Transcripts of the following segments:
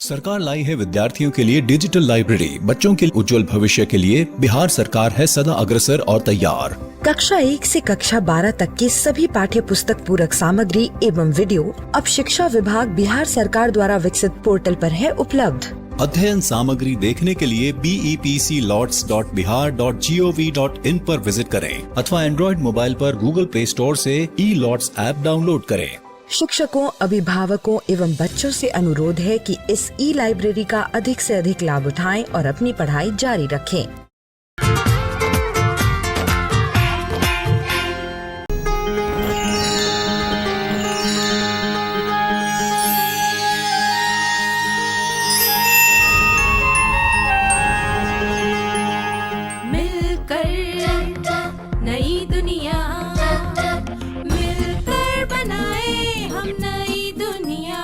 सरकार लाई है विद्यार्थियों के लिए डिजिटल लाइब्रेरी। बच्चों के उज्जवल भविष्य के लिए बिहार सरकार है सदा अग्रसर और तैयार। कक्षा 1 से कक्षा 12 तक की सभी पाठ्य पुस्तक पूरक सामग्री एवं वीडियो अब शिक्षा विभाग बिहार सरकार द्वारा विकसित पोर्टल पर है उपलब्ध। अध्ययन सामग्री देखने के लिए BEPCLOTS.bihar.gov.in पर विजिट करें अथवा एंड्रॉइड मोबाइल पर गूगल प्ले स्टोर से E-LOTS ऐप डाउनलोड करें। शिक्षकों, अभिभावकों एवं बच्चों से अनुरोध है कि इस लाइब्रेरी का अधिक से अधिक लाभ उठाएं और अपनी पढ़ाई जारी रखें। नई दुनिया मिलकर बनाए हम नई दुनिया,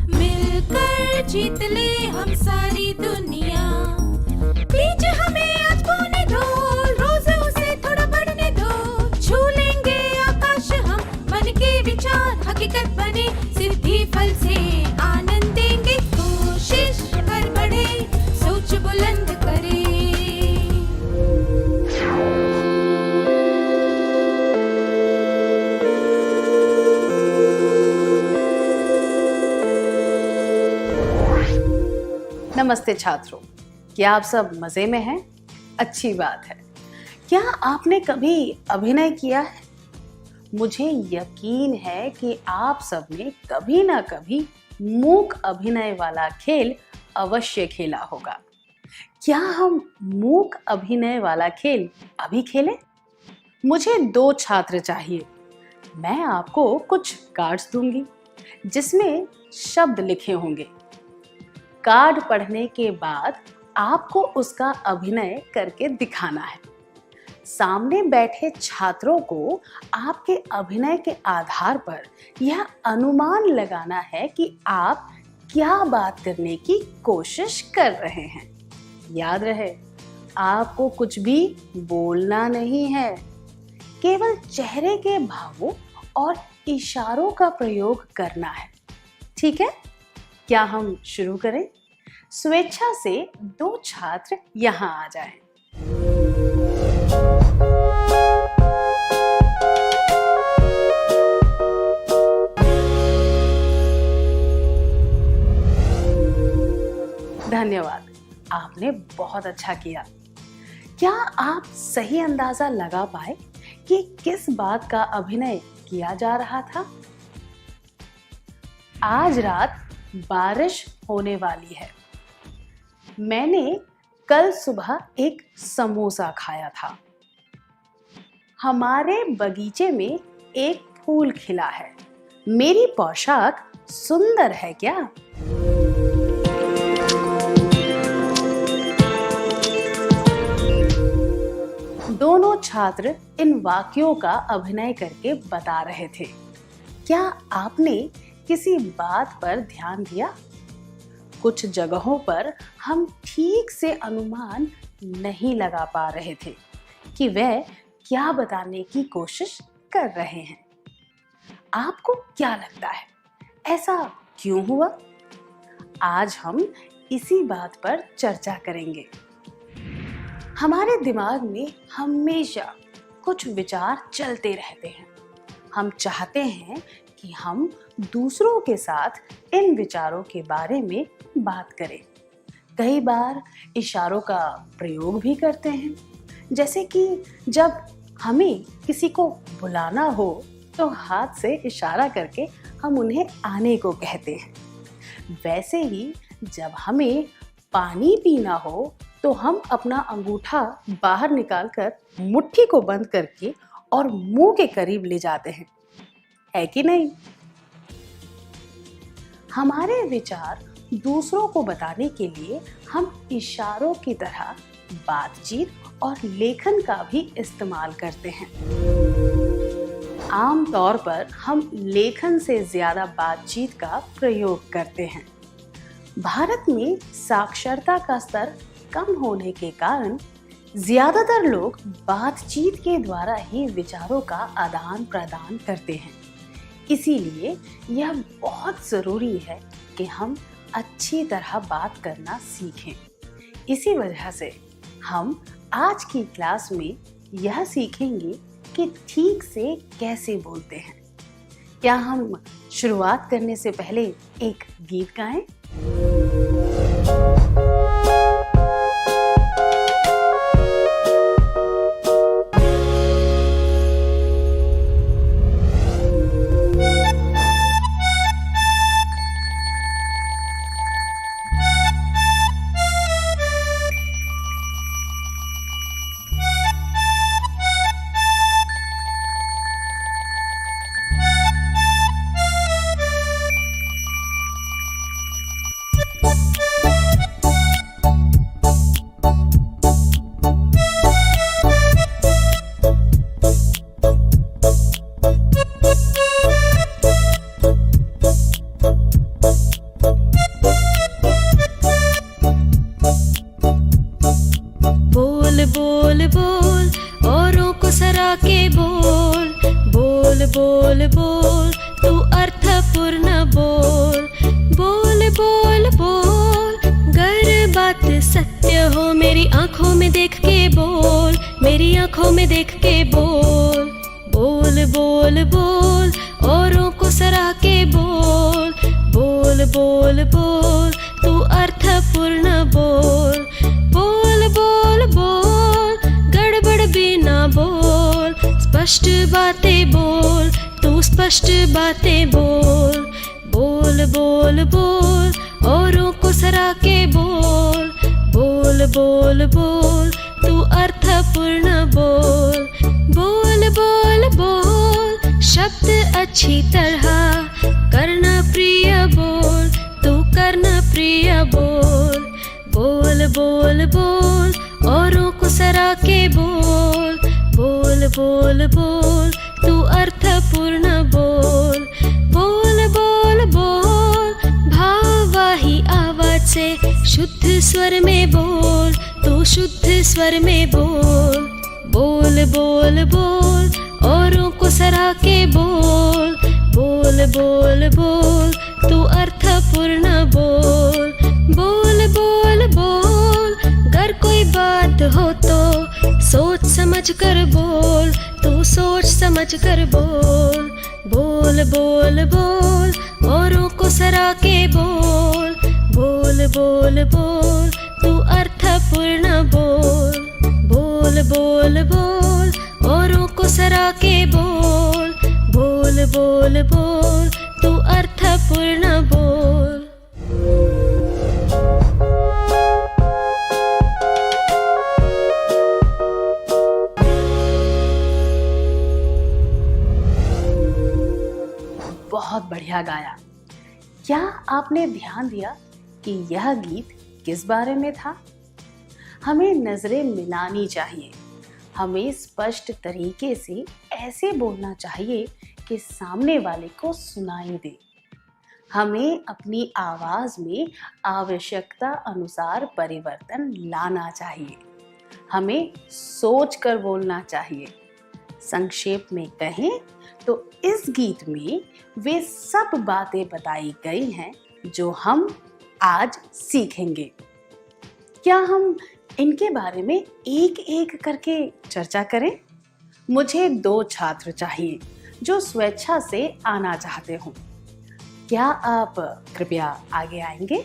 मिलकर जीत ले हम सारी दुनिया। बीच हमें आज बोने दो, रोज उसे थोड़ा बढ़ने दो, छू लेंगे आकाश हम, मन के विचार हकीकत बने, सिद्धि फल से आनंद देंगे, कोशिश कर बढ़े, सोच बुलंद करे। नमस्ते छात्रों, क्या आप सब मजे में हैं? अच्छी बात है। क्या आपने कभी अभिनय किया है? मुझे यकीन है कि आप सब ने कभी ना कभी मूक अभिनय वाला खेल अवश्य खेला होगा। क्या हम मूक अभिनय वाला खेल अभी खेलें? मुझे 2 छात्र चाहिए। मैं आपको कुछ कार्ड्स दूंगी जिसमें शब्द लिखे होंगे। कार्ड पढ़ने के बाद आपको उसका अभिनय करके दिखाना है। सामने बैठे छात्रों को आपके अभिनय के आधार पर यह अनुमान लगाना है कि आप क्या बात करने की कोशिश कर रहे हैं। याद रहे, आपको कुछ भी बोलना नहीं है, केवल चेहरे के भावों और इशारों का प्रयोग करना है। ठीक है? क्या हम शुरू करें? स्वेच्छा से 2 छात्र यहाँ आ जाएं। धन्यवाद, आपने बहुत अच्छा किया। क्या आप सही अंदाजा लगा पाए कि किस बात का अभिनय किया जा रहा था? आज रात बारिश होने वाली है। मैंने कल सुबह एक समोसा खाया था। हमारे बगीचे में एक फूल खिला है। मेरी पोशाक सुंदर है क्या? दोनों छात्र इन वाक्यों का अभिनय करके बता रहे थे। क्या आपने किसी बात पर ध्यान दिया? कुछ जगहों पर हम ठीक से अनुमान नहीं लगा पा रहे थे कि वह क्या बताने की कोशिश कर रहे हैं। आपको क्या लगता है, ऐसा क्यों हुआ? आज हम इसी बात पर चर्चा करेंगे। हमारे दिमाग में हमेशा कुछ विचार चलते रहते हैं। हम चाहते हैं कि हम दूसरों के साथ इन विचारों के बारे में बात करें। कई बार इशारों का प्रयोग भी करते हैं, जैसे कि जब हमें किसी को बुलाना हो तो हाथ से इशारा करके हम उन्हें आने को कहते हैं। वैसे ही जब हमें पानी पीना हो तो हम अपना अंगूठा बाहर निकालकर मुट्ठी को बंद करके और मुंह के करीब ले जाते हैं, है कि नहीं? हमारे विचार दूसरों को बताने के लिए हम इशारों की तरह बातचीत और लेखन का भी इस्तेमाल करते हैं। आम तौर पर हम लेखन से ज्यादा बातचीत का प्रयोग करते हैं। भारत में साक्षरता का स्तर कम होने के कारण ज्यादातर लोग बातचीत के द्वारा ही विचारों का आदान प्रदान करते हैं। इसीलिए यह बहुत जरूरी है कि हम अच्छी तरह बात करना सीखें। इसी वजह से हम आज की क्लास में यह सीखेंगे कि ठीक से कैसे बोलते हैं। क्या हम शुरुआत करने से पहले एक गीत गाएं? बोल बोल बोल औरों को सरा के बोल, बोल बोल बोल तू अर्थपूर्ण बोल, बोल बोल बोल गर बात सत्य हो मेरी आंखों में देख के बोल, मेरी आंखों में देख के बोल, बोल बोल बोल औरों को सरा के बोल, बोल बोल बोल तू अर्थपूर्ण बोल, बोल बोल बोल गड़बड़ भी ना बोल, स्पष्ट बातें बोल तू स्पष्ट बातें बोल, बोल बोल बोल औरों को सरा के बोल, बोल बोल बोल तू अर्थपूर्ण बोल, बोल बोल बोल शब्द अच्छी तरह करना प्रिय बोल, तू करना प्रिय बोल, बोल बोल बोल औरों को सरा के बोल, बोल बोल बोल तू अर्थपूर्ण बोल, बोल बोल बोल भाववाही आवाज से शुद्ध स्वर में बोल, तू शुद्ध स्वर में बोल, बोल बोल बोल औरों को सरा के बोल, बोल बोल बोल तू अर्थपूर्ण बोल, बोल बोल बोल अगर कोई बात हो तो सोच समझ कर बोल, तू सोच समझ कर बोल, बोल बोल बोल औरों को सरा के बोल, बोल बोल बोल तू अर्थपूर्ण बोल, बोल बोल बोल औरों को सरा के बोल, बोल बोल बोल तू अर्थपूर्ण बोल। बहुत बढ़िया गाया। क्या आपने ध्यान दिया कि यह गीत किस बारे में था? हमें नजरें मिलानी चाहिए, हमें स्पष्ट तरीके से ऐसे बोलना चाहिए कि सामने वाले को सुनाई दे। हमें अपनी आवाज में आवश्यकता अनुसार परिवर्तन लाना चाहिए, हमें सोच कर बोलना चाहिए। संक्षेप में कहें तो इस गीत में वे सब बातें बताई गई हैं जो हम आज सीखेंगे। क्या हम इनके बारे में एक एक करके चर्चा करें? मुझे 2 छात्र चाहिए जो स्वेच्छा से आना चाहते हो। क्या आप कृपया आगे आएंगे?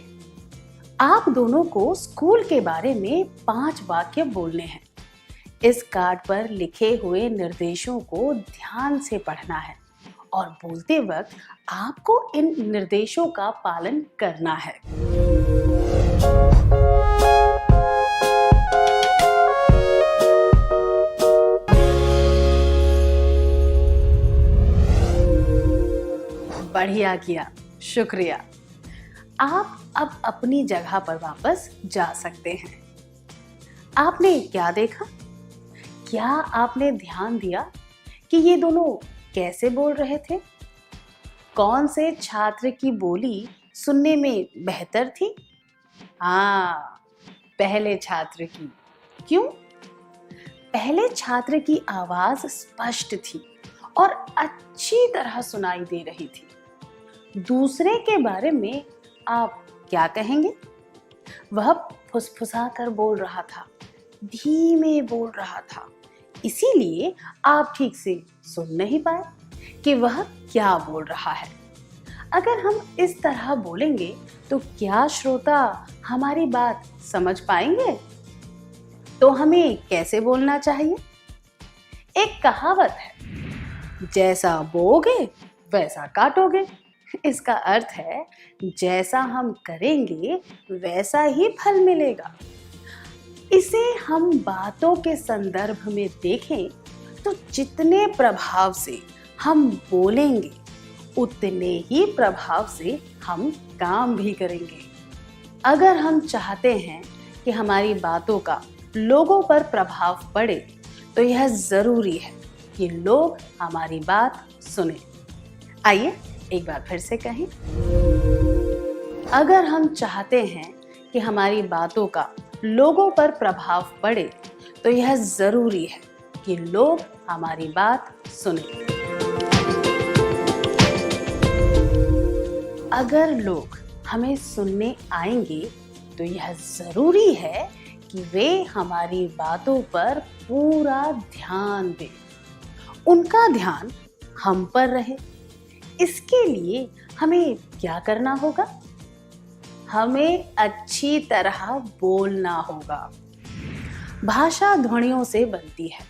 आप दोनों को स्कूल के बारे में 5 वाक्य बोलने हैं। इस कार्ड पर लिखे हुए निर्देशों को ध्यान से पढ़ना है और बोलते वक्त आपको इन निर्देशों का पालन करना है। बढ़िया किया, शुक्रिया। आप अब अपनी जगह पर वापस जा सकते हैं। आपने क्या देखा? क्या आपने ध्यान दिया कि ये दोनों कैसे बोल रहे थे? कौन से छात्र की बोली सुनने में बेहतर थी? हाँ, पहले छात्र की। क्यों? पहले छात्र की आवाज स्पष्ट थी और अच्छी तरह सुनाई दे रही थी। दूसरे के बारे में आप क्या कहेंगे? वह फुसफुसा कर बोल रहा था, धीमे बोल रहा था, इसीलिए आप ठीक से सुन नहीं पाए कि वह क्या बोल रहा है। अगर हम इस तरह बोलेंगे तो क्या श्रोता हमारी बात समझ पाएंगे? तो हमें कैसे बोलना चाहिए? एक कहावत है, जैसा बोओगे वैसा काटोगे। इसका अर्थ है जैसा हम करेंगे वैसा ही फल मिलेगा। इसे हम बातों के संदर्भ में देखें तो जितने प्रभाव से हम बोलेंगे उतने ही प्रभाव से हम काम भी करेंगे। अगर हम चाहते हैं कि हमारी बातों का लोगों पर प्रभाव पड़े तो यह जरूरी है कि लोग हमारी बात सुने। आइए एक बार फिर से कहें, अगर हम चाहते हैं कि हमारी बातों का लोगों पर प्रभाव पड़े तो यह जरूरी है कि लोग हमारी बात सुने। अगर लोग हमें सुनने आएंगे तो यह जरूरी है कि वे हमारी बातों पर पूरा ध्यान दें, उनका ध्यान हम पर रहे। इसके लिए हमें क्या करना होगा? हमें अच्छी तरह बोलना होगा। भाषा ध्वनियों से बनती है।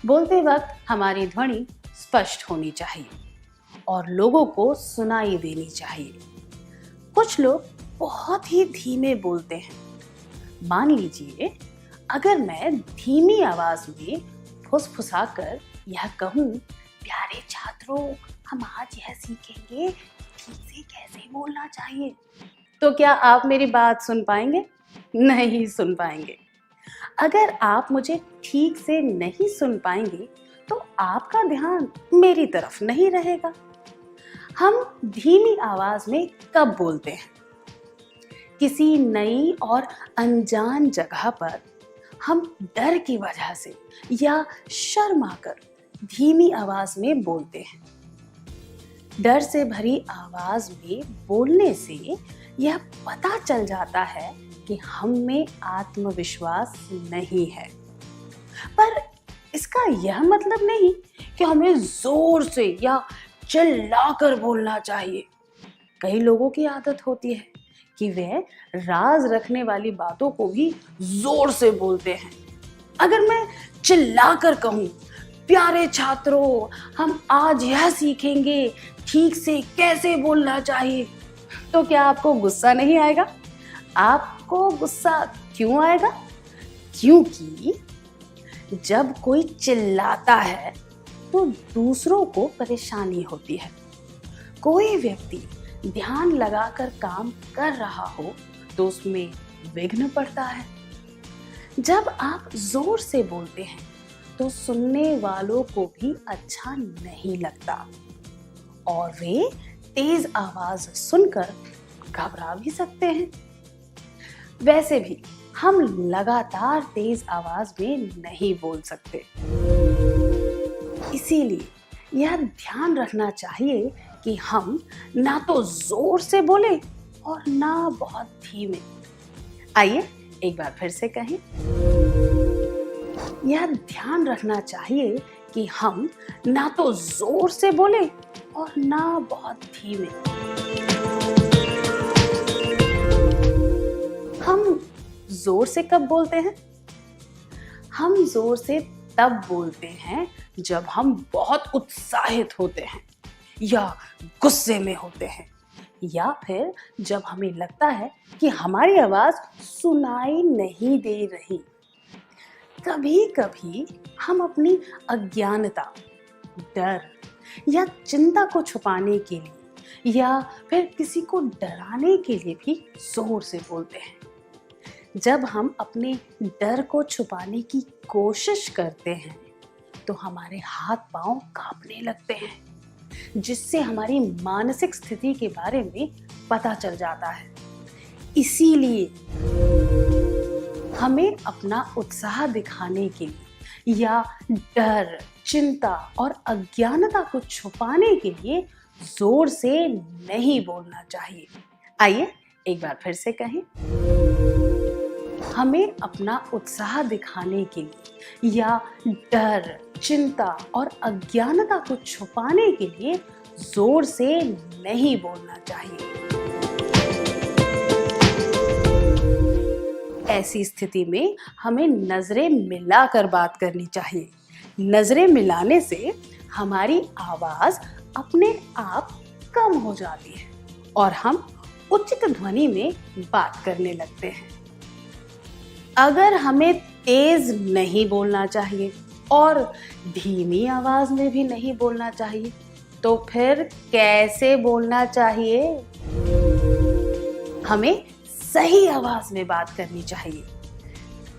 बोलते वक्त हमारी ध्वनि स्पष्ट होनी चाहिए और लोगों को सुनाई देनी चाहिए। कुछ लोग बहुत ही धीमे बोलते हैं। मान लीजिए अगर मैं धीमी आवाज में फुसफुसा कर यह कहूँ, प्यारे छात्रों, हम आज यह सीखेंगे ठीक से कैसे बोलना चाहिए, तो क्या आप मेरी बात सुन पाएंगे? नहीं सुन पाएंगे। अगर आप मुझे ठीक से नहीं सुन पाएंगे तो आपका ध्यान मेरी तरफ नहीं रहेगा। हम धीमी आवाज में कब बोलते हैं? किसी नई और अनजान जगह पर हम डर की वजह से या शर्माकर धीमी आवाज में बोलते हैं। डर से भरी आवाज में बोलने से यह पता चल जाता है कि हम में आत्मविश्वास नहीं है। पर इसका यह मतलब नहीं कि हमें जोर से या चिल्लाकर बोलना चाहिए। कई लोगों की आदत होती है कि वे राज रखने वाली बातों को भी जोर से बोलते हैं। अगर मैं चिल्लाकर कहूँ, प्यारे छात्रों, हम आज यह सीखेंगे ठीक से कैसे बोलना चाहिए, तो क्या आपको गुस्सा नहीं आएगा? आपको गुस्सा क्यों आएगा? क्योंकि जब कोई चिल्लाता है तो दूसरों को परेशानी होती है। कोई व्यक्ति ध्यान लगाकर काम कर रहा हो तो उसमें विघ्न पड़ता है। जब आप जोर से बोलते हैं तो सुनने वालों को भी अच्छा नहीं लगता और वे तेज आवाज सुनकर घबरा भी सकते हैं। वैसे भी हम लगातार तेज आवाज में नहीं बोल सकते। इसीलिए यह ध्यान रखना चाहिए कि हम ना तो जोर से बोले और ना बहुत धीमे। आइए एक बार फिर से कहें, यह ध्यान रखना चाहिए कि हम ना तो जोर से बोले और ना बहुत धीमे। हम जोर से कब बोलते हैं? हम जोर से तब बोलते हैं जब हम बहुत उत्साहित होते हैं या गुस्से में होते हैं, या फिर जब हमें लगता है कि हमारी आवाज सुनाई नहीं दे रही। कभी कभी हम अपनी अज्ञानता, डर या चिंता को छुपाने के लिए या फिर किसी को डराने के लिए भी जोर से बोलते हैं। जब हम अपने डर को छुपाने की कोशिश करते हैं तो हमारे हाथ पांव कांपने लगते हैं, जिससे हमारी मानसिक स्थिति के बारे में पता चल जाता है। इसीलिए हमें अपना उत्साह दिखाने के लिए या डर, चिंता और अज्ञानता को छुपाने के लिए जोर से नहीं बोलना चाहिए। आइए एक बार फिर से कहें। हमें अपना उत्साह दिखाने के लिए या डर, चिंता और अज्ञानता को छुपाने के लिए जोर से नहीं बोलना चाहिए। ऐसी स्थिति में हमें नजरें मिलाकर बात करनी चाहिए। नजरें मिलाने से हमारी आवाज अपने आप कम हो जाती है और हम उचित ध्वनि में बात करने लगते हैं। अगर हमें तेज नहीं बोलना चाहिए और धीमी आवाज में भी नहीं बोलना चाहिए, तो फिर कैसे बोलना चाहिए? हमें सही आवाज में बात करनी चाहिए,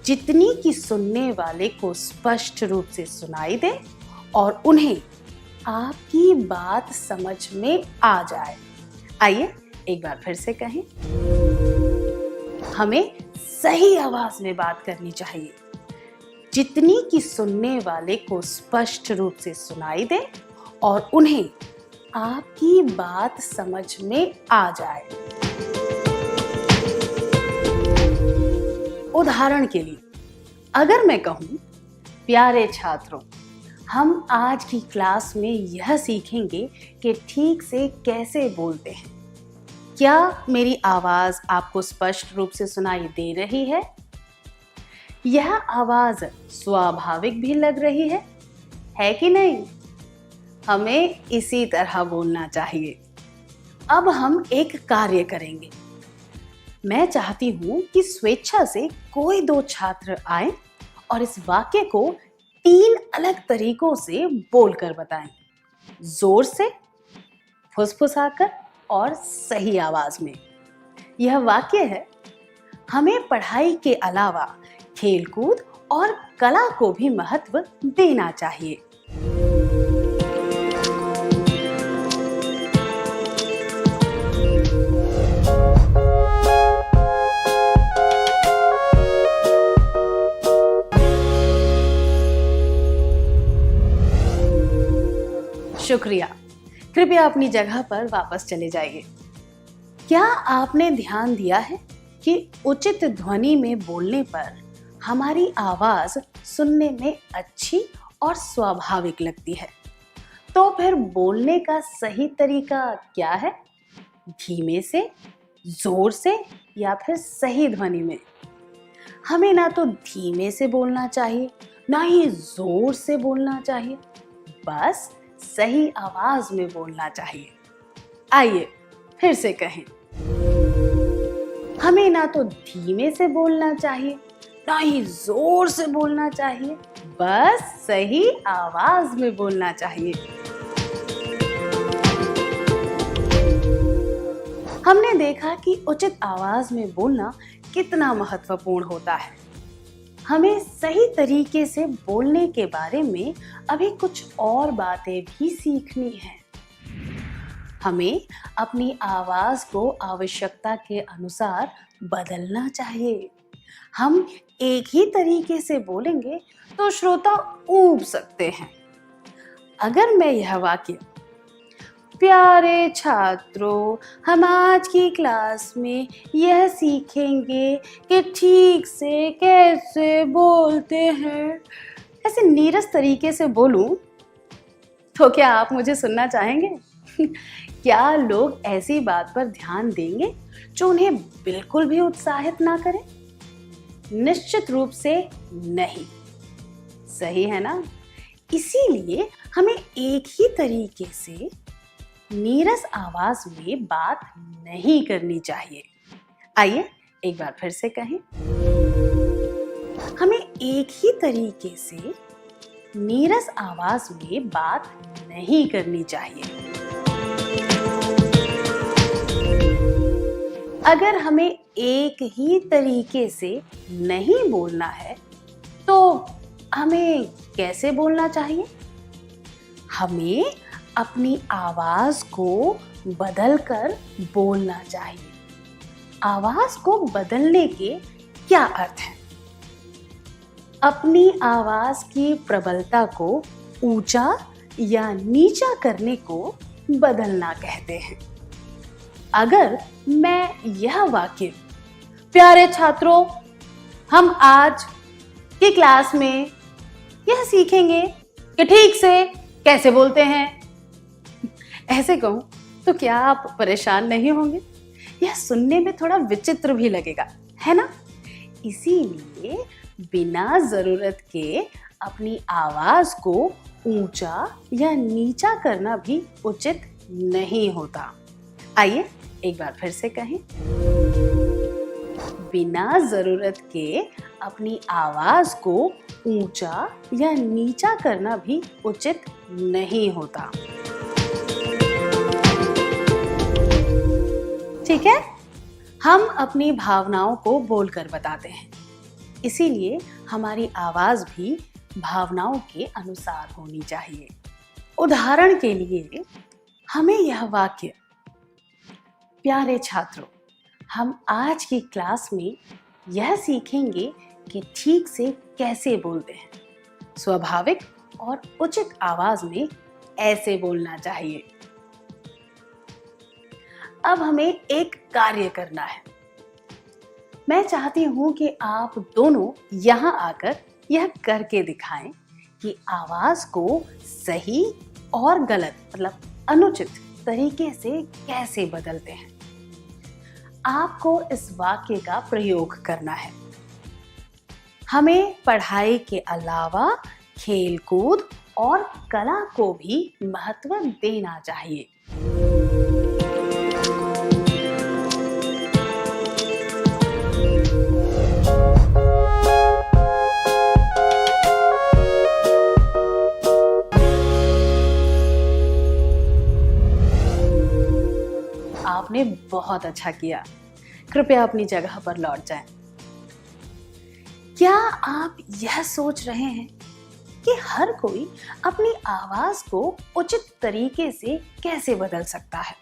जितनी कि सुनने वाले को स्पष्ट रूप से सुनाई दे और उन्हें आपकी बात समझ में आ जाए। आइए एक बार फिर से कहें। हमें सही आवाज में बात करनी चाहिए, जितनी कि सुनने वाले को स्पष्ट रूप से सुनाई दे और उन्हें आपकी बात समझ में आ जाए। उदाहरण के लिए अगर मैं कहूं, प्यारे छात्रों, हम आज की क्लास में यह सीखेंगे कि ठीक से कैसे बोलते हैं। क्या मेरी आवाज आपको स्पष्ट रूप से सुनाई दे रही है? यह आवाज स्वाभाविक भी लग रही है कि नहीं? हमें इसी तरह बोलना चाहिए। अब हम एक कार्य करेंगे। मैं चाहती हूं कि स्वेच्छा से कोई 2 छात्र आए और इस वाक्य को 3 अलग तरीकों से बोलकर बताएं। जोर से, फुसफुसाकर और सही आवाज में। यह वाक्य है, हमें पढ़ाई के अलावा खेलकूद और कला को भी महत्व देना चाहिए। शुक्रिया। कृपया अपनी जगह पर वापस चले जाइए। क्या आपने ध्यान दिया है कि उचित ध्वनि में बोलने पर हमारी आवाज सुनने में अच्छी और स्वाभाविक लगती है? तो फिर बोलने का सही तरीका क्या है? धीमे से, जोर से या फिर सही ध्वनि में? हमें ना तो धीमे से बोलना चाहिए, ना ही जोर से बोलना चाहिए, बस सही आवाज में बोलना चाहिए। आइए फिर से कहें। हमें ना तो धीमे से बोलना चाहिए, ना ही जोर से बोलना चाहिए, बस सही आवाज में बोलना चाहिए। हमने देखा कि उचित आवाज में बोलना कितना महत्वपूर्ण होता है। हमें सही तरीके से बोलने के बारे में अभी कुछ और बातें भी सीखनी है। हमें अपनी आवाज को आवश्यकता के अनुसार बदलना चाहिए। हम एक ही तरीके से बोलेंगे तो श्रोता ऊब सकते हैं। अगर मैं यह वाक्य, प्यारे छात्रों, हम आज की क्लास में यह सीखेंगे कि ठीक से कैसे बोलते हैं, ऐसे नीरस तरीके से बोलूं, तो क्या आप मुझे सुनना चाहेंगे? क्या लोग ऐसी बात पर ध्यान देंगे जो उन्हें बिल्कुल भी उत्साहित ना करे? निश्चित रूप से नहीं। सही है ना? इसीलिए हमें एक ही तरीके से नीरस आवाज में बात नहीं करनी चाहिए। आइए एक बार फिर से कहें। हमें एक ही तरीके से नीरस आवाज में बात नहीं करनी चाहिए। अगर हमें एक ही तरीके से नहीं बोलना है तो हमें कैसे बोलना चाहिए? हमें अपनी आवाज को बदलकर बोलना चाहिए। आवाज को बदलने के क्या अर्थ है? अपनी आवाज की प्रबलता को ऊंचा या नीचा करने को बदलना कहते हैं। अगर मैं यह वाक्य, प्यारे छात्रों, हम आज की क्लास में यह सीखेंगे कि ठीक से कैसे बोलते हैं, ऐसे कहूं तो क्या आप परेशान नहीं होंगे? यह सुनने में थोड़ा विचित्र भी लगेगा, है ना? इसीलिए बिना जरूरत के अपनी आवाज को ऊंचा या नीचा करना भी उचित नहीं होता। आइए एक बार फिर से कहें, बिना जरूरत के अपनी आवाज को ऊंचा या नीचा करना भी उचित नहीं होता। ठीक है, हम अपनी भावनाओं को बोलकर बताते हैं, इसीलिए हमारी आवाज भी भावनाओं के अनुसार होनी चाहिए। उदाहरण के लिए हमें यह वाक्य, प्यारे छात्रों, हम आज की क्लास में यह सीखेंगे कि ठीक से कैसे बोलते हैं, स्वाभाविक और उचित आवाज में ऐसे बोलना चाहिए। अब हमें एक कार्य करना है। मैं चाहती हूं कि आप दोनों यहां आकर यह करके दिखाएं कि आवाज को सही और गलत, मतलब अनुचित तरीके से कैसे बदलते हैं। आपको इस वाक्य का प्रयोग करना है। हमें पढ़ाई के अलावा खेलकूद और कला को भी महत्व देना चाहिए। आपने बहुत अच्छा किया। कृपया अपनी जगह पर लौट जाएं। क्या आप यह सोच रहे हैं कि हर कोई अपनी आवाज को उचित तरीके से कैसे बदल सकता है?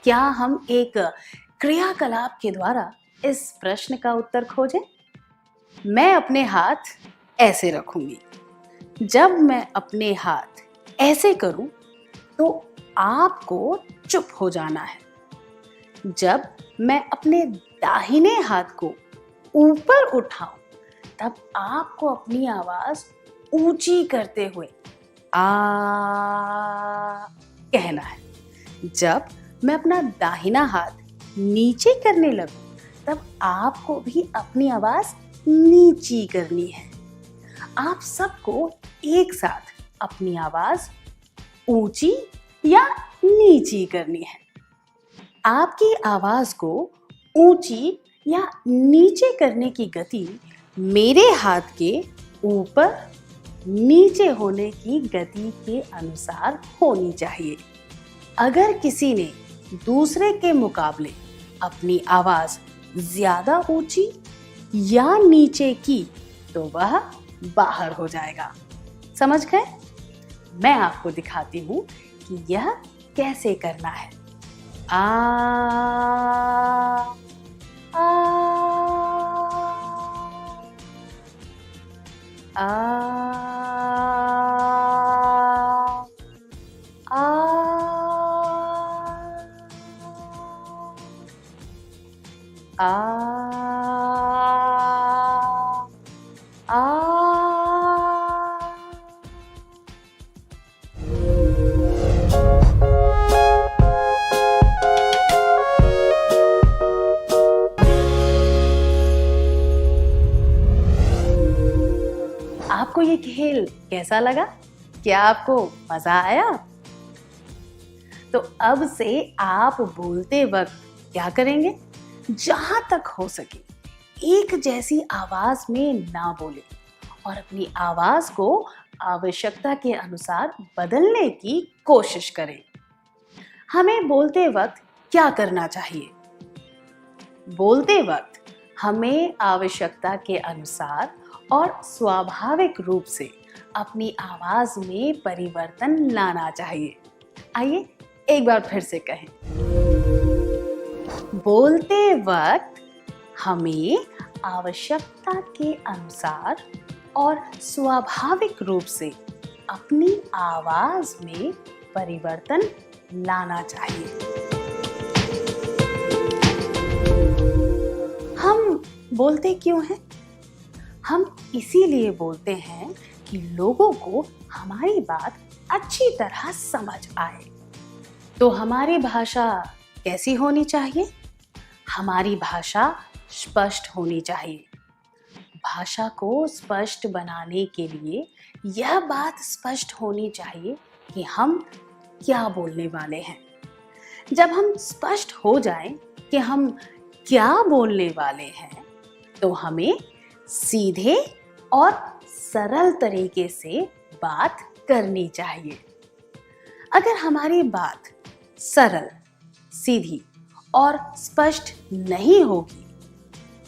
क्या हम एक क्रियाकलाप के द्वारा इस प्रश्न का उत्तर खोजें? मैं अपने हाथ ऐसे रखूंगी। जब मैं अपने हाथ ऐसे करूं तो आपको चुप हो जाना है। जब मैं अपने दाहिने हाथ को ऊपर उठाऊं तब आपको अपनी आवाज ऊंची करते हुए आ कहना है। जब मैं अपना दाहिना हाथ नीचे करने लगूं तब आपको भी अपनी आवाज नीची करनी है। आप सबको एक साथ अपनी आवाज ऊंची या नीची करनी है। आपकी आवाज को ऊंची या नीचे करने की गति मेरे हाथ के ऊपर नीचे होने की गति के अनुसार होनी चाहिए। अगर किसी ने दूसरे के मुकाबले अपनी आवाज ज्यादा ऊंची या नीचे की तो वह बाहर हो जाएगा। समझ गए? मैं आपको दिखाती हूं कि यह कैसे करना है। आ आ आ आ आ आपको ये खेल कैसा लगा? क्या आपको मजा आया? तो अब से आप बोलते वक्त क्या करेंगे? जहां तक हो सके एक जैसी आवाज में ना बोले और अपनी आवाज को आवश्यकता के अनुसार बदलने की कोशिश करें। हमें बोलते वक्त क्या करना चाहिए? बोलते वक्त हमें आवश्यकता के अनुसार और स्वाभाविक रूप से अपनी आवाज में परिवर्तन लाना चाहिए। आइए एक बार फिर से कहें। बोलते वक्त हमें आवश्यकता के अनुसार और स्वाभाविक रूप से अपनी आवाज में परिवर्तन लाना चाहिए। बोलते क्यों हैं? हम इसीलिए बोलते हैं कि लोगों को हमारी बात अच्छी तरह समझ आए। तो हमारी भाषा कैसी होनी चाहिए? हमारी भाषा स्पष्ट होनी चाहिए। भाषा को स्पष्ट बनाने के लिए यह बात स्पष्ट होनी चाहिए कि हम क्या बोलने वाले हैं। जब हम स्पष्ट हो जाएं कि हम क्या बोलने वाले हैं, तो हमें सीधे और सरल तरीके से बात करनी चाहिए। अगर हमारी बात सरल, सीधी और स्पष्ट नहीं होगी,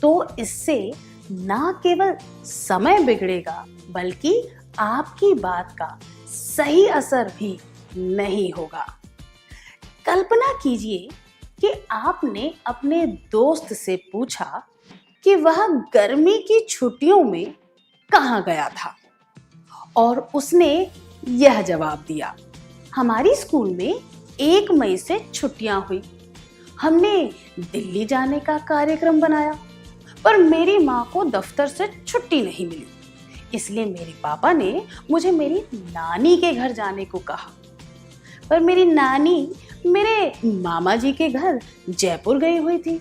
तो इससे ना केवल समय बिगड़ेगा, बल्कि आपकी बात का सही असर भी नहीं होगा। कल्पना कीजिए कि आपने अपने दोस्त से पूछा कि वह गर्मी की छुट्टियों में कहाँ गया था, और उसने यह जवाब दिया, हमारी स्कूल में 1 मई से छुट्टियां हुई। हमने दिल्ली जाने का कार्यक्रम बनाया, पर मेरी माँ को दफ्तर से छुट्टी नहीं मिली, इसलिए मेरे पापा ने मुझे मेरी नानी के घर जाने को कहा। पर मेरी नानी मेरे मामा जी के घर जयपुर गई हुई थी,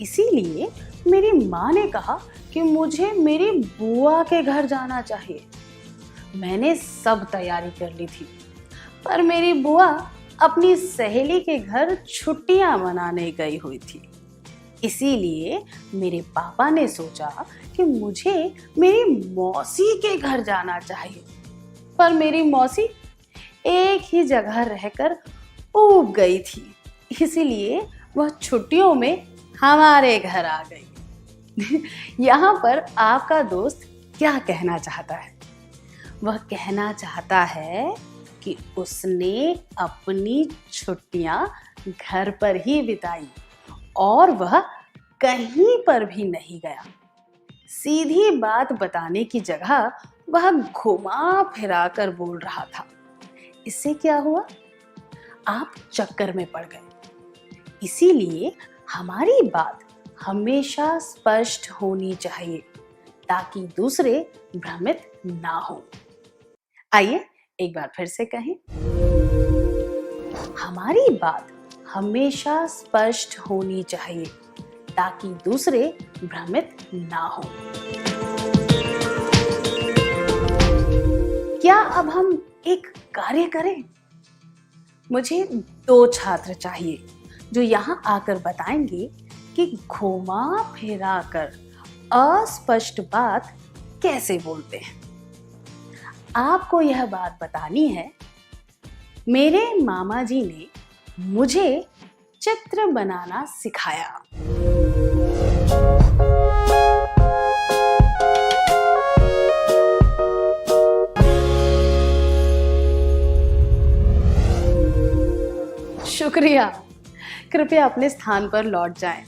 इसीलिए मेरी माँ ने कहा कि मुझे मेरी बुआ के घर जाना चाहिए। मैंने सब तैयारी कर ली थी, पर मेरी बुआ अपनी सहेली के घर छुट्टियां मनाने गई हुई थी, इसीलिए मेरे पापा ने सोचा कि मुझे मेरी मौसी के घर जाना चाहिए। पर मेरी मौसी एक ही जगह रहकर ऊब गई थी, इसीलिए वह छुट्टियों में हमारे घर आ गई। यहाँ पर आपका दोस्त क्या कहना चाहता है? वह कहना चाहता है कि उसने अपनी छुट्टियां घर पर ही बिताई और वह कहीं पर भी नहीं गया। सीधी बात बताने की जगह वह घुमा फिरा कर बोल रहा था। इससे क्या हुआ? आप चक्कर में पड़ गए। इसीलिए हमारी बात हमेशा स्पष्ट होनी चाहिए ताकि दूसरे भ्रमित ना हो। आइए एक बार फिर से कहें, हमारी बात हमेशा स्पष्ट होनी चाहिए ताकि दूसरे भ्रमित ना हो। क्या अब हम एक कार्य करें? मुझे 2 छात्र चाहिए जो यहाँ आकर बताएंगे कि घुमा फिरा कर अस्पष्ट बात कैसे बोलते हैं। आपको यह बात बतानी है, मेरे मामा जी ने मुझे चित्र बनाना सिखाया। शुक्रिया, कृपया अपने स्थान पर लौट जाएं।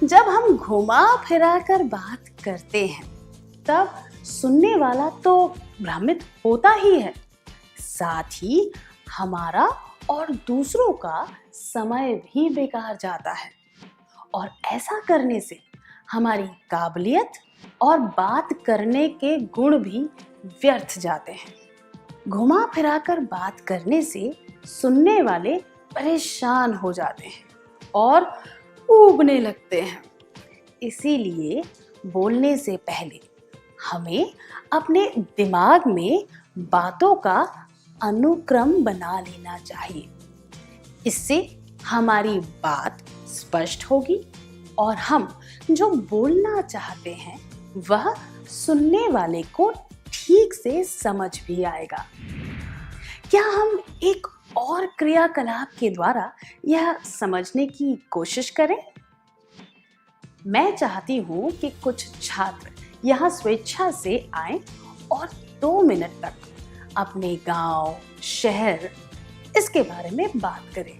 जब हम घुमा फिरा कर बात करते हैं, तब सुनने वाला तो भ्रमित होता ही है, साथ ही हमारा और दूसरों का समय भी बेकार जाता है, और ऐसा करने से हमारी काबिलियत और बात करने के गुण भी व्यर्थ जाते हैं। घुमा फिरा कर बात करने से सुनने वाले परेशान हो जाते हैं और ऊबने लगते हैं। इसीलिए बोलने से पहले हमें अपने दिमाग में बातों का अनुक्रम बना लेना चाहिए। इससे हमारी बात स्पष्ट होगी और हम जो बोलना चाहते हैं वह सुनने वाले को ठीक से समझ भी आएगा। क्या हम एक और क्रियाकलाप के द्वारा यह समझने की कोशिश करें? मैं चाहती हूँ कि कुछ छात्र यहाँ स्वेच्छा से आएं और 2 मिनट तक अपने गांव, शहर इसके बारे में बात करें।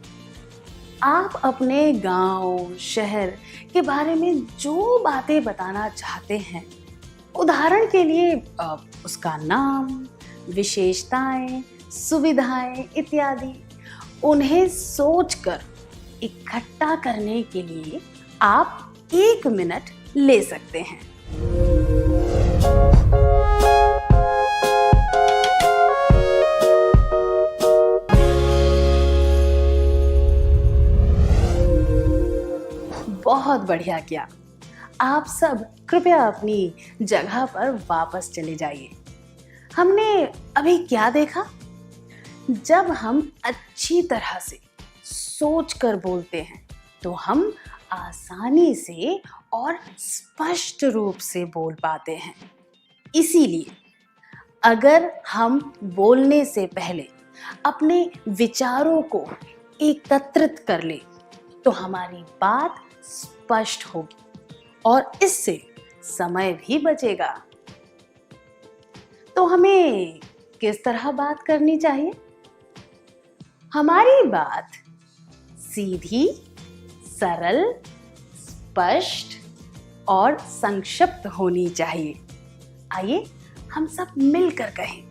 आप अपने गांव, शहर के बारे में जो बातें बताना चाहते हैं, उदाहरण के लिए उसका नाम, विशेषताएं, सुविधाएं इत्यादि, उन्हें सोचकर इकट्ठा करने के लिए आप 1 मिनट ले सकते हैं। बहुत बढ़िया किया। आप सब कृपया अपनी जगह पर वापस चले जाइए। हमने अभी क्या देखा? जब हम अच्छी तरह से सोचकर बोलते हैं तो हम आसानी से और स्पष्ट रूप से बोल पाते हैं। इसीलिए अगर हम बोलने से पहले अपने विचारों को एकत्रित कर लें तो हमारी बात स्पष्ट होगी और इससे समय भी बचेगा। तो हमें किस तरह बात करनी चाहिए? हमारी बात सीधी, सरल, स्पष्ट और संक्षिप्त होनी चाहिए। आइए हम सब मिलकर कहें।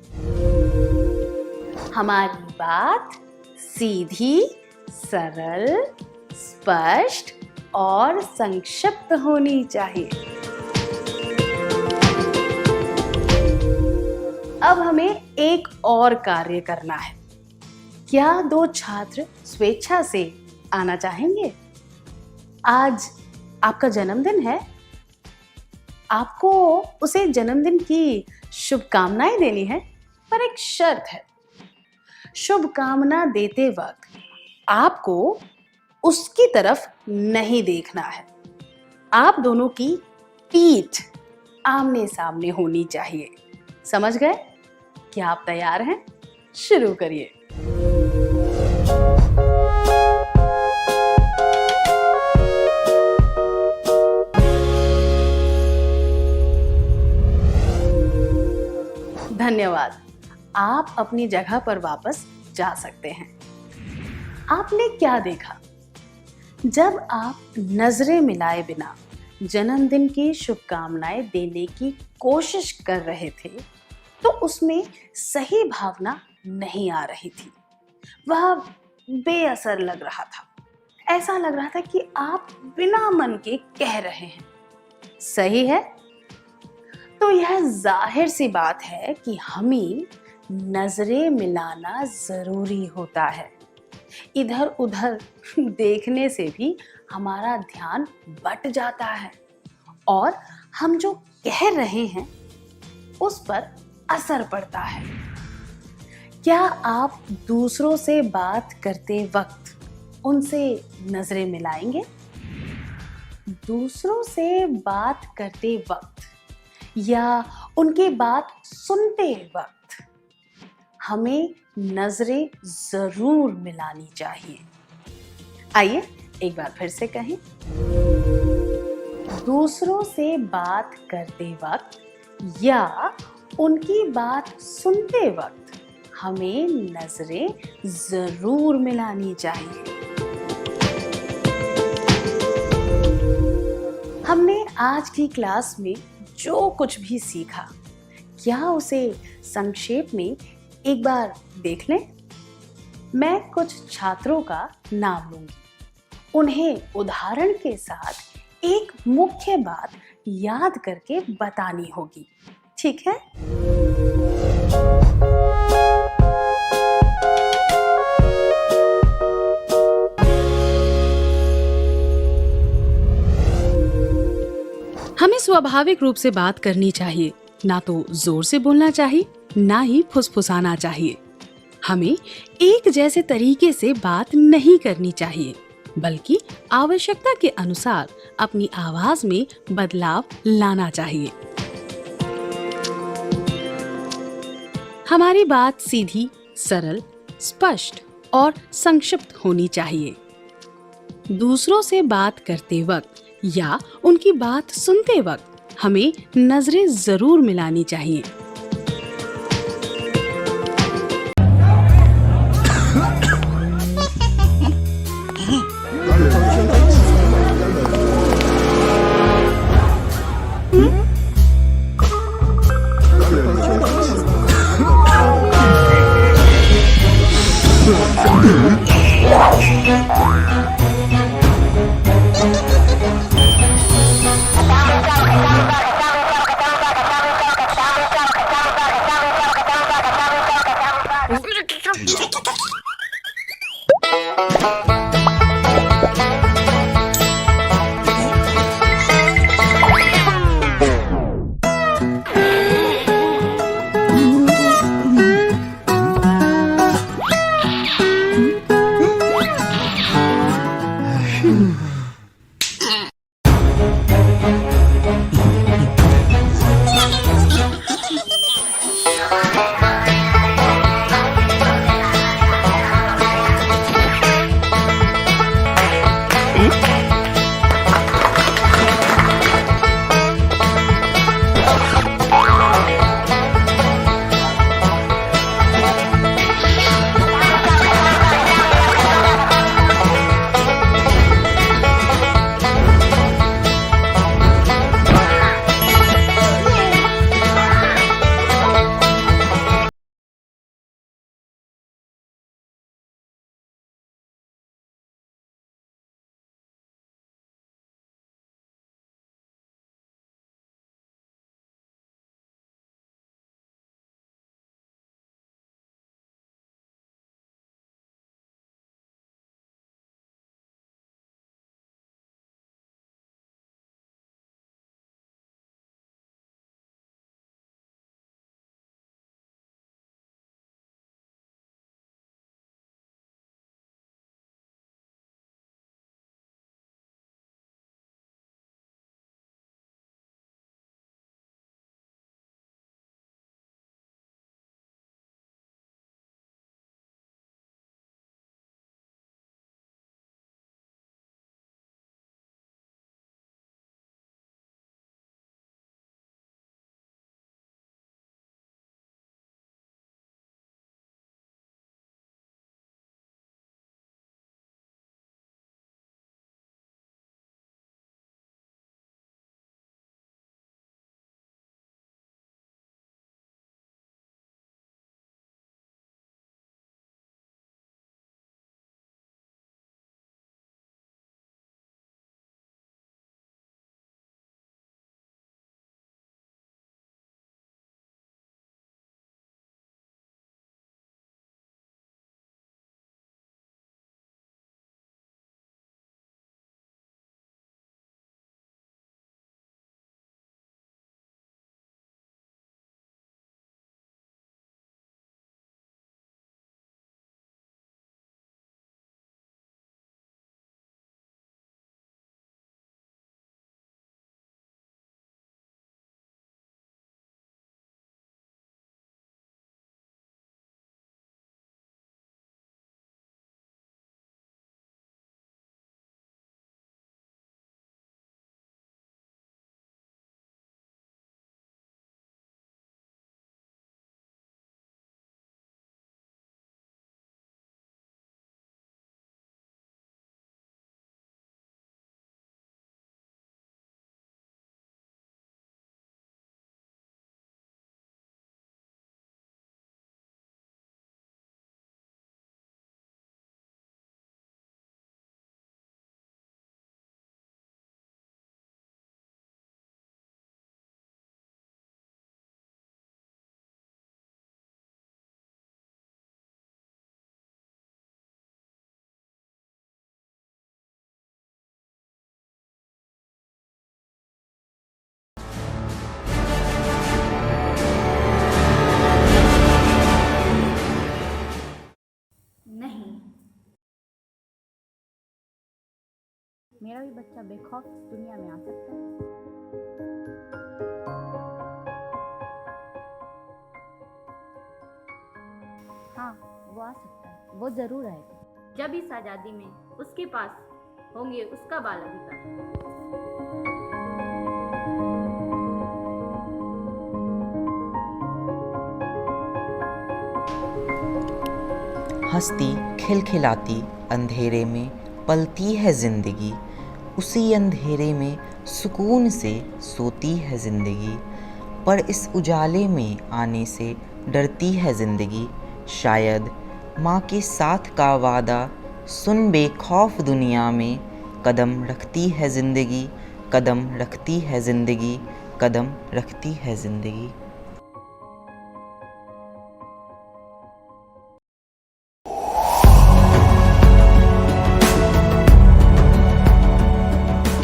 हमारी बात सीधी, सरल, स्पष्ट और संक्षिप्त होनी चाहिए। अब हमें एक और कार्य करना है। क्या 2 छात्र स्वेच्छा से आना चाहेंगे? आज आपका जन्मदिन है। आपको उसे जन्मदिन की शुभकामनाएं देनी है, पर एक शर्त है। शुभकामना देते वक्त आपको उसकी तरफ नहीं देखना है। आप दोनों की पीठ आमने सामने होनी चाहिए। समझ गए? क्या आप तैयार हैं? शुरू करिए। धन्यवाद। आप अपनी जगह पर वापस जा सकते हैं। आपने क्या देखा? जब आप नजरें मिलाए बिना जन्मदिन की शुभकामनाएं देने की कोशिश कर रहे थे तो उसमें सही भावना नहीं आ रही थी। वह बेअसर लग रहा था। ऐसा लग रहा था कि आप बिना मन के कह रहे हैं। सही है? तो यह जाहिर सी बात है कि हमें नजरें मिलाना जरूरी होता है। इधर उधर देखने से भी हमारा ध्यान बट जाता है और हम जो कह रहे हैं उस पर असर पड़ता है। क्या आप दूसरों से बात करते वक्त उनसे नजरें मिलाएंगे? दूसरों से बात करते वक्त या उनकी बात सुनते वक्त हमें नजरें जरूर मिलानी चाहिए। आइए एक बार फिर से कहें। दूसरों से बात करते वक्त या उनकी बात सुनते वक्त हमें नजरें जरूर मिलानी चाहिए। हमने आज की क्लास में जो कुछ भी सीखा, क्या उसे संक्षेप में एक बार देख लें? मैं कुछ छात्रों का नाम लूंगी। उन्हें उदाहरण के साथ एक मुख्य बात याद करके बतानी होगी। ठीक है? हमें स्वाभाविक रूप से बात करनी चाहिए, ना तो जोर से बोलना चाहिए, ना ही फुसफुसाना चाहिए। हमें एक जैसे तरीके से बात नहीं करनी चाहिए, बल्कि आवश्यकता के अनुसार अपनी आवाज में बदलाव लाना चाहिए। हमारी बात सीधी, सरल, स्पष्ट और संक्षिप्त होनी चाहिए। दूसरों से बात करते वक्त या उनकी बात सुनते वक्त हमें नजरें जरूर मिलानी चाहिए। मेरा भी बच्चा बेखौफ दुनिया में आ सकता है। हाँ, वो आ सकता है, वो जरूर आएगा जब इस आज़ादी में उसके पास होंगे उसका बाल अधिकार। हंसती खिलखिलाती अंधेरे में पलती है जिंदगी, उसी अंधेरे में सुकून से सोती है जिंदगी। पर इस उजाले में आने से डरती है जिंदगी, शायद माँ के साथ का वादा सुन बेखौफ दुनिया में कदम रखती है जिंदगी, कदम रखती है जिंदगी, कदम रखती है जिंदगी।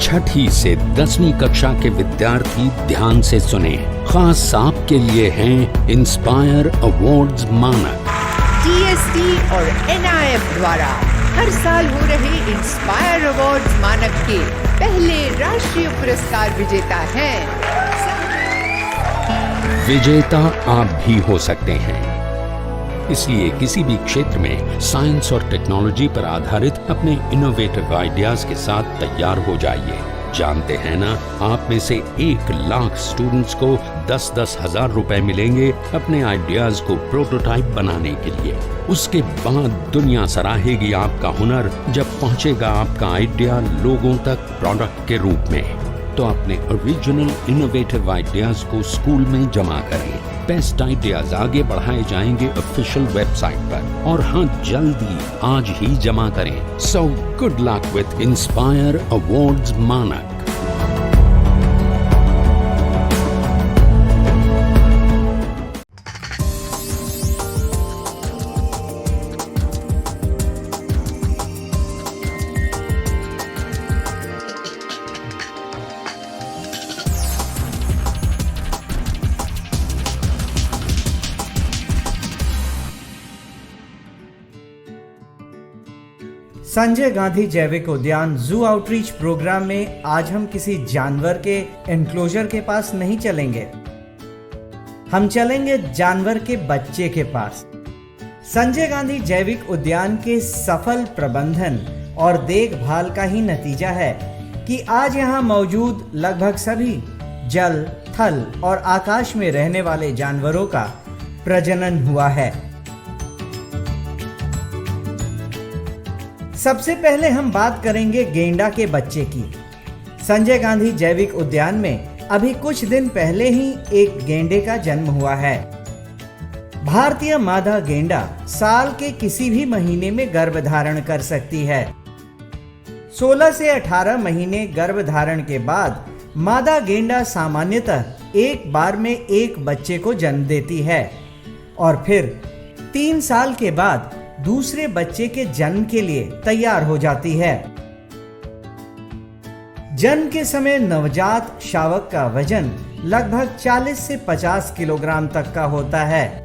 छठी से 10वीं कक्षा के विद्यार्थी ध्यान से सुने, खास आपके लिए हैं इंस्पायर अवार्ड्स मानक। TST और NIF द्वारा हर साल हो रहे इंस्पायर अवार्ड्स मानक के पहले राष्ट्रीय पुरस्कार विजेता हैं। विजेता आप भी हो सकते हैं। इसलिए किसी भी क्षेत्र में साइंस और टेक्नोलॉजी पर आधारित अपने इनोवेटिव आइडियाज के साथ तैयार हो जाइए। जानते हैं ना, आप में से 1 लाख स्टूडेंट्स को 10-10 हजार रुपए मिलेंगे अपने आइडियाज को प्रोटोटाइप बनाने के लिए। उसके बाद दुनिया सराहेगी आपका हुनर जब पहुंचेगा आपका आइडिया लोगों तक प्रोडक्ट के रूप में। तो अपने ओरिजिनल इनोवेटिव आइडियाज को स्कूल में जमा करें। बेस्ट आइडियाज आगे बढ़ाए जाएंगे ऑफिशियल वेबसाइट पर, और हाँ, जल्दी आज ही जमा करें। So good luck with inspire awards मानक। संजय गांधी जैविक उद्यान जू आउटरीच प्रोग्राम में आज हम किसी जानवर के एनक्लोजर के पास नहीं चलेंगे, हम चलेंगे जानवर के बच्चे के पास। संजय गांधी जैविक उद्यान के सफल प्रबंधन और देखभाल का ही नतीजा है कि आज यहाँ मौजूद लगभग सभी जल, थल और आकाश में रहने वाले जानवरों का प्रजनन हुआ है। सबसे पहले हम बात करेंगे गेंडा के बच्चे की। संजय गांधी जैविक उद्यान में अभी कुछ दिन पहले ही एक गेंडे का जन्म हुआ है। भारतीय मादा गेंडा साल के किसी भी महीने में गर्भधारण कर सकती है। 16 से 18 महीने गर्भधारण के बाद मादा गेंडा सामान्यतः एक बार में एक बच्चे को जन्म देती है और फिर 3 साल के बाद दूसरे बच्चे के जन्म के लिए तैयार हो जाती है। जन्म के समय नवजात शावक का वजन लगभग 40 से 50 किलोग्राम तक का होता है।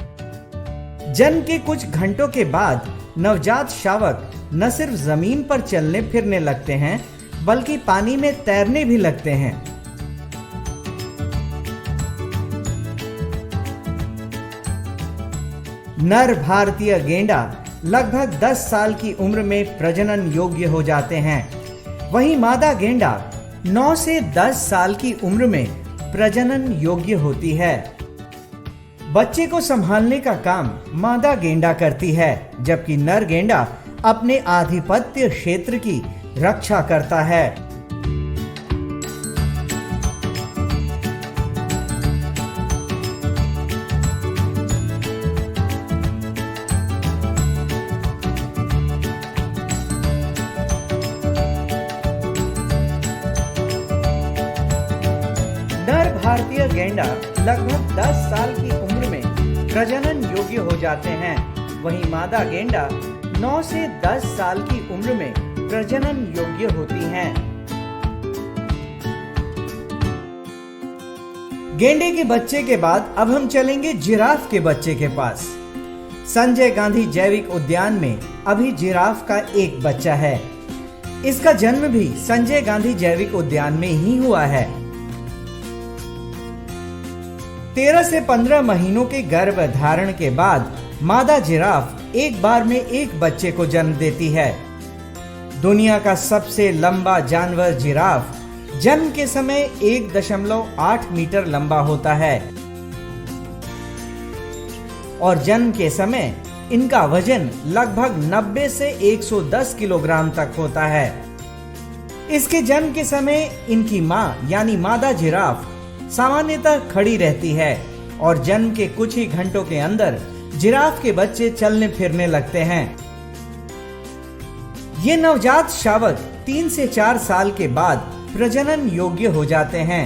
जन्म के कुछ घंटों के बाद नवजात शावक न सिर्फ जमीन पर चलने फिरने लगते हैं बल्कि पानी में तैरने भी लगते हैं। नर भारतीय गेंडा लगभग 10 साल की उम्र में प्रजनन योग्य हो जाते हैं। वहीं मादा गेंडा 9 से 10 साल की उम्र में प्रजनन योग्य होती है। बच्चे को संभालने का काम मादा गेंडा करती है, जबकि नर गेंडा अपने आधिपत्य क्षेत्र की रक्षा करता है। भारतीय गेंडा लगभग 10 साल की उम्र में प्रजनन योग्य हो जाते हैं। वहीं मादा गेंडा 9 से 10 साल की उम्र में प्रजनन योग्य होती हैं। गेंडे के बच्चे के बाद अब हम चलेंगे जिराफ के बच्चे के पास। संजय गांधी जैविक उद्यान में अभी जिराफ का एक बच्चा है। इसका जन्म भी संजय गांधी जैविक उद्यान में ही हुआ है। 13 से 15 महीनों के गर्भधारण के बाद मादा जिराफ एक बार में एक बच्चे को जन्म देती है। दुनिया का सबसे लंबा जानवर जिराफ जन्म के समय 1.8 मीटर लंबा होता है और जन्म के समय इनका वजन लगभग 90 से 110 किलोग्राम तक होता है। इसके जन्म के समय इनकी मां यानी मादा जिराफ सामान्यतः खड़ी रहती है और जन्म के कुछ ही घंटों के अंदर जिराफ के बच्चे चलने फिरने लगते हैं। ये नवजात शावक 3 से 4 साल के बाद प्रजनन योग्य हो जाते हैं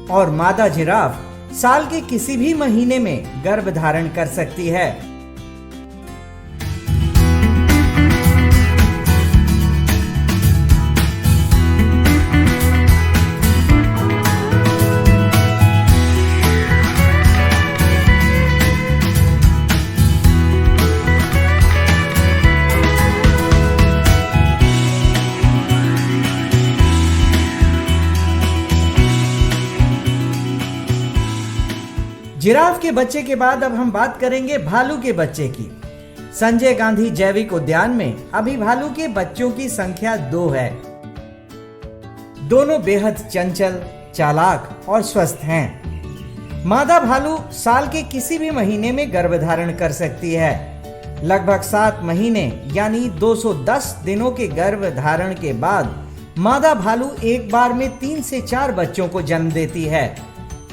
और मादा जिराफ साल के किसी भी महीने में गर्भधारण कर सकती है। जिराफ के बच्चे के बाद अब हम बात करेंगे भालू के बच्चे की। संजय गांधी जैविक उद्यान में अभी भालू के बच्चों की संख्या 2 है। दोनों बेहद चंचल, चालाक और स्वस्थ हैं। मादा भालू साल के किसी भी महीने में गर्भधारण कर सकती है। लगभग 7 महीने यानी 210 दिनों के गर्भधारण के बाद मादा भालू एक बार में 3 से 4 बच्चों को जन्म देती है,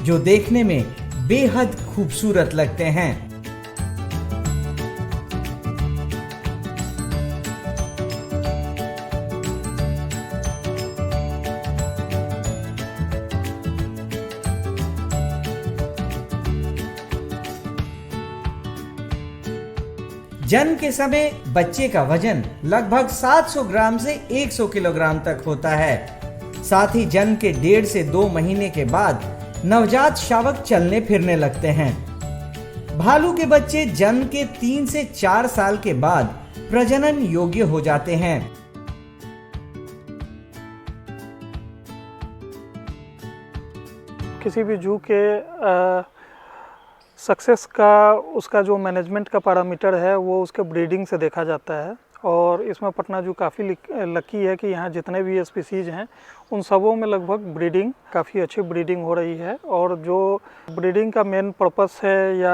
जो देखने में बेहद खूबसूरत लगते हैं। जन्म के समय बच्चे का वजन लगभग 700 ग्राम से 100 किलोग्राम तक होता है। साथ ही जन्म के 1.5 से 2 महीने के बाद नवजात शावक चलने फिरने लगते हैं। भालू के बच्चे जन्म के 3 से 4 साल के बाद प्रजनन योग्य हो जाते हैं। किसी भी जू के सक्सेस का उसका जो मैनेजमेंट का पैरामीटर है वो उसके ब्रीडिंग से देखा जाता है। और इसमें पटना जू काफ़ी लकी है कि यहाँ जितने भी स्पीसीज़ हैं उन सबों में लगभग ब्रीडिंग काफ़ी अच्छी ब्रीडिंग हो रही है। और जो ब्रीडिंग का मेन पर्पस है या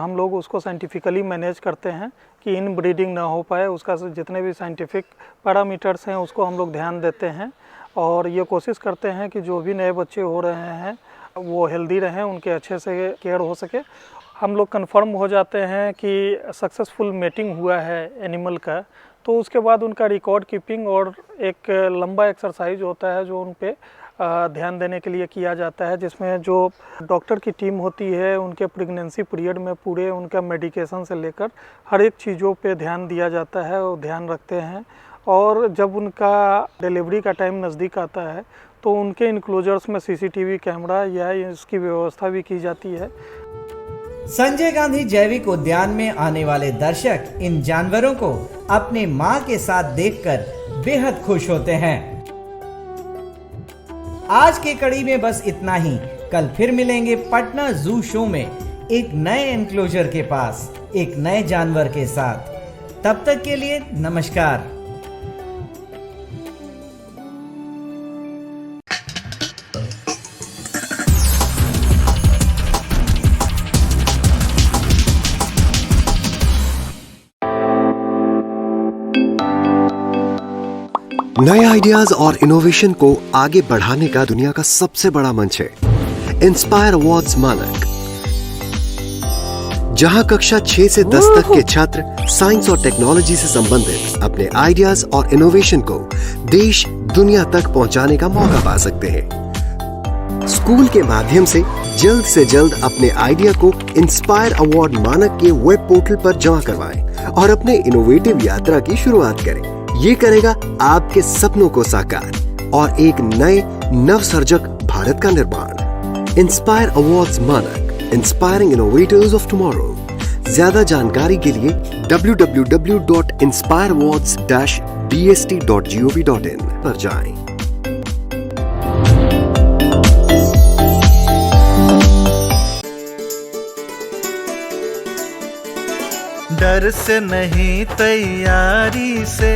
हम लोग उसको साइंटिफिकली मैनेज करते हैं कि इन ब्रीडिंग ना हो पाए, उसका जितने भी साइंटिफिक पैरामीटर्स हैं उसको हम लोग ध्यान देते हैं। और ये कोशिश करते हैं कि जो भी नए बच्चे हो रहे हैं वो हेल्दी रहें, उनके अच्छे से केयर हो सके। हम लोग कंफर्म हो जाते हैं कि सक्सेसफुल मेटिंग हुआ है एनिमल का, तो उसके बाद उनका रिकॉर्ड कीपिंग और एक लंबा एक्सरसाइज होता है जो उन पे ध्यान देने के लिए किया जाता है, जिसमें जो डॉक्टर की टीम होती है उनके प्रेगनेंसी पीरियड में पूरे उनका मेडिकेशन से लेकर हर एक चीज़ों पे ध्यान दिया जाता है और ध्यान रखते हैं। और जब उनका डिलीवरी का टाइम नज़दीक आता है तो उनके इनक्लोजर्स में सीसीटीवी कैमरा या इसकी व्यवस्था भी की जाती है। संजय गांधी जैविक उद्यान में आने वाले दर्शक इन जानवरों को अपने मां के साथ देखकर बेहद खुश होते हैं। आज के कड़ी में बस इतना ही। कल फिर मिलेंगे पटना जू शो में एक नए एनक्लोजर के पास एक नए जानवर के साथ। तब तक के लिए नमस्कार। नए आइडियाज और इनोवेशन को आगे बढ़ाने का दुनिया का सबसे बड़ा मंच है इंस्पायर अवार्ड्स मानक, जहां कक्षा 6 से 10 तक के छात्र साइंस और टेक्नोलॉजी से संबंधित अपने आइडियाज और इनोवेशन को देश दुनिया तक पहुंचाने का मौका पा सकते हैं। स्कूल के माध्यम से जल्द अपने आइडिया को इंस्पायर अवार्ड मानक के वेब पोर्टल पर जमा करवाएं और अपने इनोवेटिव यात्रा की शुरुआत करें। ये करेगा आपके सपनों को साकार और एक नए नवसर्जक भारत का निर्माण। इंस्पायर अवार्ड्स मानक, इंस्पायरिंग इनोवेटर्स ऑफ टुमारो। ज्यादा जानकारी के लिए www.inspireawards-bst.gov.in पर जाएं। डर से नहीं तैयारी से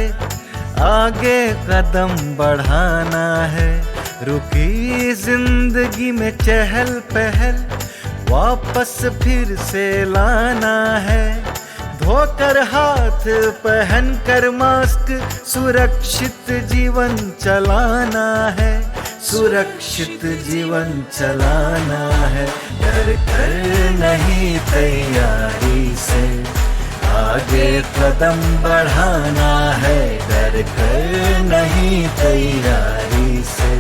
आगे कदम बढ़ाना है। रुकी जिंदगी में चहल पहल वापस फिर से लाना है। धोकर हाथ पहन कर मास्क सुरक्षित जीवन चलाना है। सुरक्षित जीवन चलाना है। डर कर नहीं तैयारी से आगे कदम बढ़ाना है। डर कर नहीं तैयारी से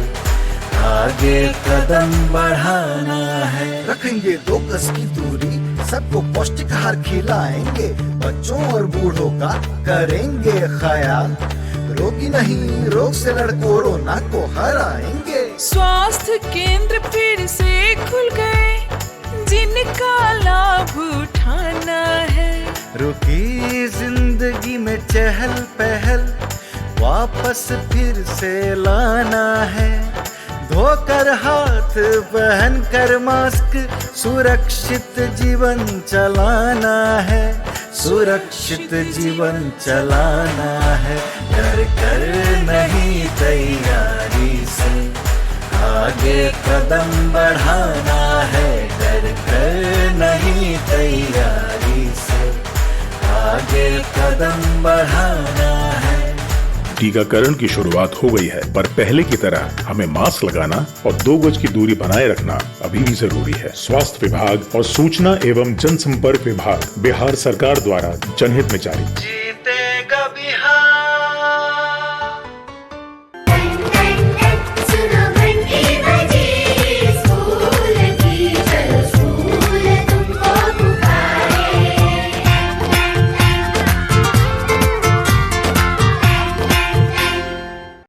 आगे कदम बढ़ाना है। रखेंगे 2 गज की दूरी, सबको पौष्टिक आहार खिलाएंगे, बच्चों और बूढ़ों का करेंगे ख्याल। रोगी नहीं, रोग से लड़ कोरोना को हराएंगे। स्वास्थ्य केंद्र फिर से खुल गए, जिनका लाभ उठाना है। रुकी जिंदगी में चहल पहल वापस फिर से लाना है। धोकर हाथ पहन कर मास्क, सुरक्षित जीवन चलाना है, सुरक्षित जीवन चलाना है। डर कर नहीं तैयारी से आगे कदम बढ़ाना है, डर कर नहीं तैयारी से आगे कदम बढ़ाना है। टीकाकरण की शुरुआत हो गई है, पर पहले की तरह हमें मास्क लगाना और 2 गज की दूरी बनाए रखना अभी भी जरूरी है। स्वास्थ्य विभाग और सूचना एवं जनसंपर्क विभाग बिहार सरकार द्वारा जनहित में जारी।